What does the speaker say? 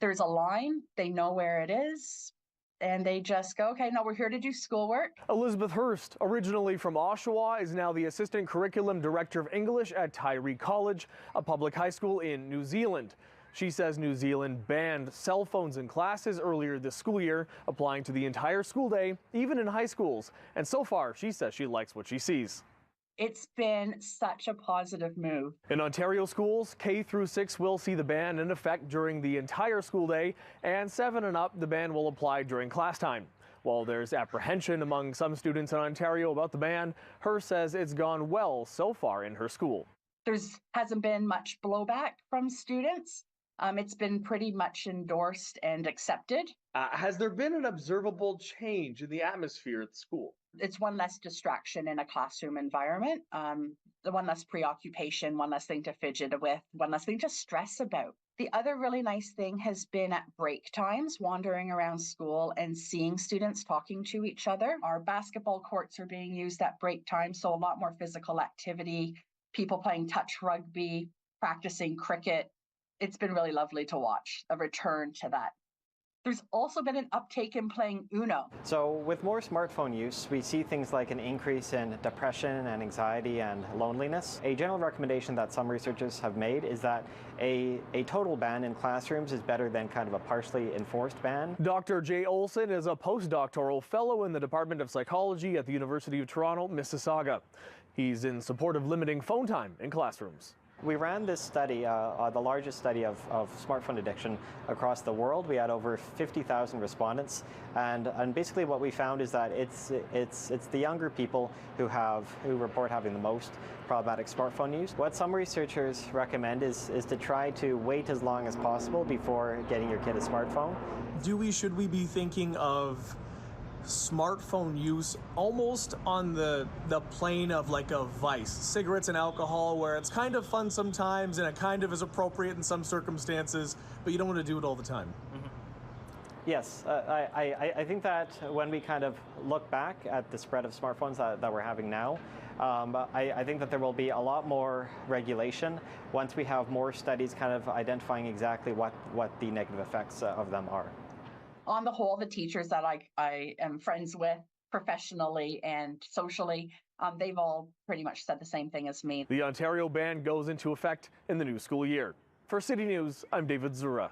There's a line, they know where it is, and they just go, okay, no, we're here to do schoolwork. Elizabeth Hurst, originally from Oshawa, is now the Assistant Curriculum Director of English at Tyree College, a public high school in New Zealand. She says New Zealand banned cell phones in classes earlier this school year, applying to the entire school day, even in high schools. And so far, she says she likes what she sees. It's been such a positive move. In Ontario schools, K through 6 will see the ban in effect during the entire school day, and 7 and up, the ban will apply during class time. While there's apprehension among some students in Ontario about the ban, Hurst says it's gone well so far in her school. There hasn't been much blowback from students. It's been pretty much endorsed and accepted. Has there been an observable change in the atmosphere at school? It's one less distraction in a classroom environment, the one less preoccupation, one less thing to fidget with, one less thing to stress about. The other really nice thing has been at break times, wandering around school and seeing students talking to each other. Our basketball courts are being used at break time, so a lot more physical activity, people playing touch rugby, practicing cricket. It's been really lovely to watch a return to that. There's also been an uptake in playing Uno. So with more smartphone use, we see things like an increase in depression and anxiety and loneliness. A general recommendation that some researchers have made is that a total ban in classrooms is better than kind of a partially enforced ban. Dr. Jay Olson is a postdoctoral fellow in the Department of Psychology at the University of Toronto, Mississauga. He's in support of limiting phone time in classrooms. We ran this study, the largest study of smartphone addiction across the world. We had over 50,000 respondents, and basically what we found is that it's the younger people who report having the most problematic smartphone use. What some researchers recommend is to try to wait as long as possible before getting your kid a smartphone. Should we be thinking of smartphone use almost on the plane of like a vice, cigarettes and alcohol, where it's kind of fun sometimes and it kind of is appropriate in some circumstances, but you don't want to do it all the time? Mm-hmm. Yes, I think that when we kind of look back at the spread of smartphones that we're having now, I think that there will be a lot more regulation once we have more studies kind of identifying exactly what the negative effects of them are. On the whole, the teachers that I am friends with professionally and socially, they've all pretty much said the same thing as me. The Ontario ban goes into effect in the new school year. For City News, I'm David Zura.